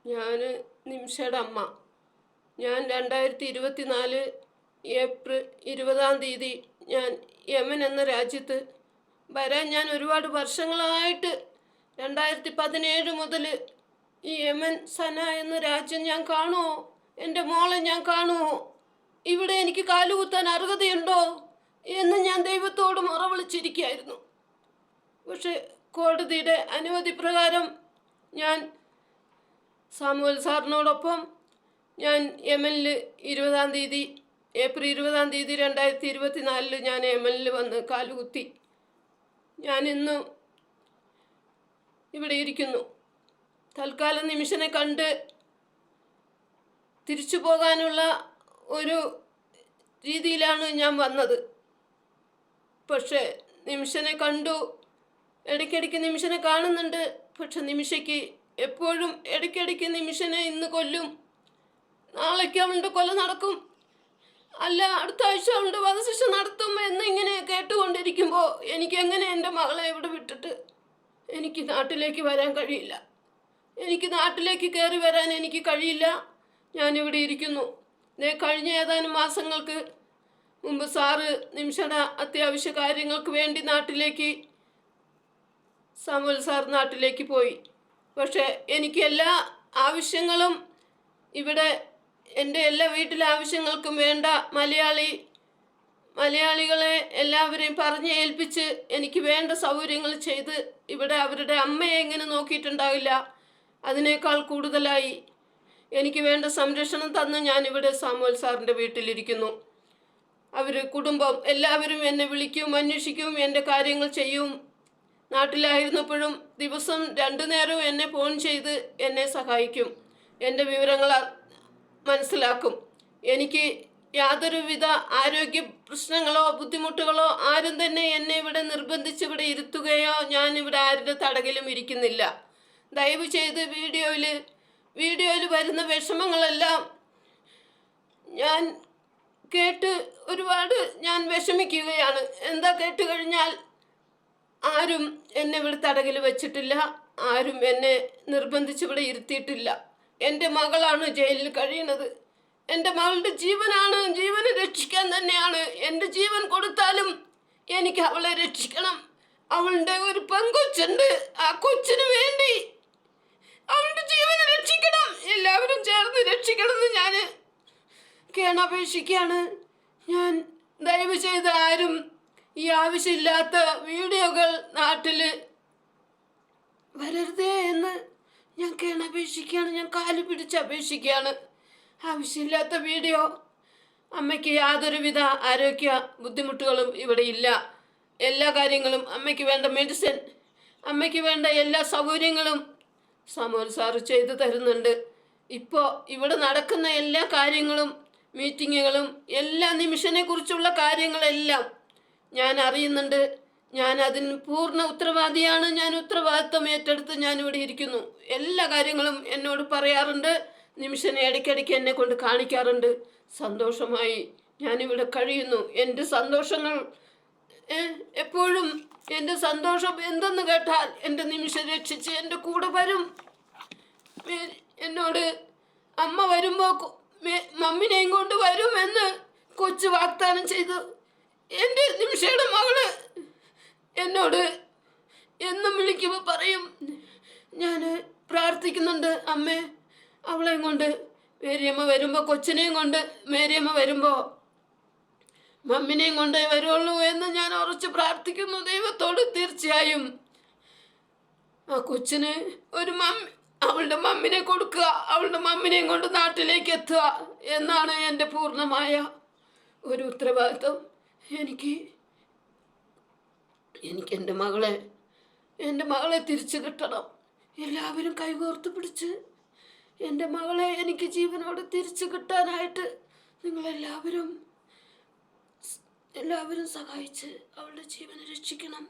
ഞാൻ നിമിഷയുടെ അമ്മ. ഞാൻ 2024 ഏപ്രിൽ 20 ഞാൻ യമൻ എന്ന രാജ്യത്ത് വരാൻ ഞാൻ ഒരുപാട് വർഷങ്ങളായിട്ട് 2017 മുതൽ ഈ യമൻ സന എന്ന രാജ്യം ഞാൻ കാണുമോ, എൻ്റെ മോളെ ഞാൻ കാണുമോ, ഇവിടെ എനിക്ക് കാലുകുത്താൻ അർഹതയുണ്ടോ എന്ന് ഞാൻ ദൈവത്തോട് മുറ വിളിച്ചിരിക്കുകയായിരുന്നു. പക്ഷെ കോടതിയുടെ അനുമതി പ്രകാരം ഞാൻ സാമുവൽ സാറിനോടൊപ്പം ഞാൻ യമനിൽ ഏപ്രിൽ 20 2024 ഞാൻ യമനിൽ വന്ന് കാലുകുത്തി. ഞാനിന്ന് ഇവിടെ ഇരിക്കുന്നു. തൽക്കാലം നിമിഷനെ കണ്ട് തിരിച്ചു പോകാനുള്ള ഒരു രീതിയിലാണ് ഞാൻ വന്നത്. പക്ഷേ നിമിഷനെ കണ്ടു, ഇടയ്ക്കിടയ്ക്ക് നിമിഷനെ കാണുന്നുണ്ട്. പക്ഷെ നിമിഷയ്ക്ക് എപ്പോഴും ഇടയ്ക്കിടയ്ക്ക് നിമിഷനെ ഇന്ന് കൊല്ലും, നാളേക്ക് അവളുടെ കൊല നടക്കും, അല്ല അടുത്ത ആഴ്ച അവളുടെ വധശിക്ഷ നടത്തും എന്നിങ്ങനെ കേട്ടുകൊണ്ടിരിക്കുമ്പോൾ എനിക്ക് എങ്ങനെ എൻ്റെ മകളെ ഇവിടെ വിട്ടിട്ട് എനിക്ക് നാട്ടിലേക്ക് വരാൻ കഴിയില്ല. എനിക്ക് നാട്ടിലേക്ക് കയറി വരാൻ എനിക്ക് കഴിയില്ല. ഞാനിവിടെ ഇരിക്കുന്നു. കഴിഞ്ഞ ഏതാനും മാസങ്ങൾക്ക് മുമ്പ് സാറ് നിമിഷയുടെ അത്യാവശ്യ കാര്യങ്ങൾക്ക് വേണ്ടി സാമുവൽ സാർ നാട്ടിലേക്ക് പോയി. പക്ഷേ എനിക്ക് എല്ലാ ആവശ്യങ്ങളും ഇവിടെ എൻ്റെ എല്ലാ വീട്ടിലെ ആവശ്യങ്ങൾക്കും വേണ്ട മലയാളികളെ എല്ലാവരെയും പറഞ്ഞ് ഏൽപ്പിച്ച് എനിക്ക് വേണ്ട സൗകര്യങ്ങൾ ചെയ്ത് ഇവിടെ അവരുടെ അമ്മയെ എങ്ങനെ നോക്കിയിട്ടുണ്ടാവില്ല, അതിനേക്കാൾ കൂടുതലായി എനിക്ക് വേണ്ട സംരക്ഷണം തന്ന് ഞാനിവിടെ സാമുവൽ സാറിൻ്റെ വീട്ടിലിരിക്കുന്നു. കുടുംബം എല്ലാവരും എന്നെ വിളിക്കും, അന്വേഷിക്കും, എൻ്റെ കാര്യങ്ങൾ ചെയ്യും. നാട്ടിലായിരുന്നപ്പോഴും ദിവസം 2 നേരവും എന്നെ ഫോൺ ചെയ്ത് എന്നെ സഹായിക്കും, എൻ്റെ വിവരങ്ങൾ മനസ്സിലാക്കും. എനിക്ക് യാതൊരുവിധ ആരോഗ്യ പ്രശ്നങ്ങളോ ബുദ്ധിമുട്ടുകളോ ആരും തന്നെ എന്നെ ഇവിടെ നിർബന്ധിച്ച് ഇവിടെ ഇരുത്തുകയോ ഞാൻ ഇവിടെ ആരുടെ തടകിലും ഇരിക്കുന്നില്ല. ദയവ് ചെയ്ത് വീഡിയോയിൽ വരുന്ന വിഷമങ്ങളെല്ലാം ഞാൻ കേട്ട് ഒരുപാട് ഞാൻ വിഷമിക്കുകയാണ്. എന്താ കേട്ട് കഴിഞ്ഞാൽ ആരും എന്നെ ഇവിടെ തടകിൽ വെച്ചിട്ടില്ല, ആരും എന്നെ നിർബന്ധിച്ച് ഇവിടെ ഇരുത്തിയിട്ടില്ല. എൻ്റെ മകളാണ് ജയിലിൽ കഴിയുന്നത്. എൻ്റെ മകളുടെ ജീവനെ രക്ഷിക്കാൻ തന്നെയാണ്. എൻ്റെ ജീവൻ കൊടുത്താലും എനിക്ക് അവളെ രക്ഷിക്കണം. അവളുടെ ഒരു പെൺകൊച്ചുണ്ട്, ആ കൊച്ചിന് വേണ്ടി അവളുടെ ജീവനെ രക്ഷിക്കണം. എല്ലാവരും ചേർന്ന് രക്ഷിക്കണമെന്ന് ഞാൻ കേണപേക്ഷിക്കുകയാണ്. ഞാൻ ദയവ് ചെയ്ത് ആരും ഈ ആവശ്യമില്ലാത്ത വീഡിയോകൾ നാട്ടിൽ വരരുതേ എന്ന് ഞാൻ കേണപേക്ഷിക്കുകയാണ്. ഞാൻ കാല് പിടിച്ച് അപേക്ഷിക്കുകയാണ്. ആവശ്യമില്ലാത്ത വീഡിയോ. അമ്മയ്ക്ക് യാതൊരുവിധ ആരോഗ്യ ബുദ്ധിമുട്ടുകളും ഇവിടെ ഇല്ല. എല്ലാ കാര്യങ്ങളും അമ്മയ്ക്ക് വേണ്ട മെഡിസിൻ, അമ്മയ്ക്ക് വേണ്ട എല്ലാ സൗകര്യങ്ങളും സാമുവൽ സാറ് ചെയ്തു തരുന്നുണ്ട്. ഇപ്പോൾ ഇവിടെ നടക്കുന്ന എല്ലാ കാര്യങ്ങളും മീറ്റിങ്ങുകളും എല്ലാ നിമിഷനെ കുറിച്ചുള്ള കാര്യങ്ങളെല്ലാം ഞാൻ അറിയുന്നുണ്ട്. ഞാൻ അതിന് പൂർണ്ണ ഉത്തരവാദിയാണ്. ഞാൻ ഉത്തരവാദിത്വം ഏറ്റെടുത്ത് ഞാനിവിടെ ഇരിക്കുന്നു. എല്ലാ കാര്യങ്ങളും എന്നോട് പറയാറുണ്ട്. നിമിഷനെ ഇടയ്ക്കിടയ്ക്ക് എന്നെ കൊണ്ട് കാണിക്കാറുണ്ട്. സന്തോഷമായി ഞാനിവിടെ കഴിയുന്നു. എൻ്റെ സന്തോഷങ്ങൾ എപ്പോഴും എൻ്റെ സന്തോഷം എന്തെന്ന് കേട്ടാൽ എൻ്റെ നിമിഷം രക്ഷിച്ച് എൻ്റെ കൂടെ വരും. എന്നോട് അമ്മ വരുമ്പോൾ മമ്മിനെയും കൊണ്ട് വരുമെന്ന് കൊച്ചു വാഗ്ദാനം ചെയ്തു. എൻ്റെ നിമിഷയുടെ മകള് എന്നോട് എന്നും വിളിക്കുമ്പോൾ പറയും, ഞാൻ പ്രാർത്ഥിക്കുന്നുണ്ട് അമ്മേ, അവളെയും കൊണ്ട് മേരിയമ്മ വരുമ്പോൾ, കൊച്ചിനെയും കൊണ്ട് മേരിയമ്മ വരുമ്പോൾ മമ്മിനെയും കൊണ്ടേ വരുള്ളൂ എന്ന് ഞാൻ ഉറച്ച് പ്രാർത്ഥിക്കുന്നു ദൈവത്തോട്. തീർച്ചയായും ആ കൊച്ചിന് അവളുടെ മമ്മിനെ കൊടുക്കുക, അവളുടെ മമ്മിനെയും കൊണ്ട് നാട്ടിലേക്ക് എത്തുക എന്നാണ് എൻ്റെ പൂർണ്ണമായ ഒരു ഉത്തരവാദിത്വം. എനിക്ക് എൻ്റെ മകളെ തിരിച്ചു കിട്ടണം. എല്ലാവരും കൈകോർത്ത് പിടിച്ച് എൻ്റെ മകളെ എനിക്ക് ജീവനോടെ തിരിച്ചു കിട്ടാനായിട്ട് നിങ്ങളെല്ലാവരും സഹായിച്ച് അവളുടെ ജീവനെ രക്ഷിക്കണം.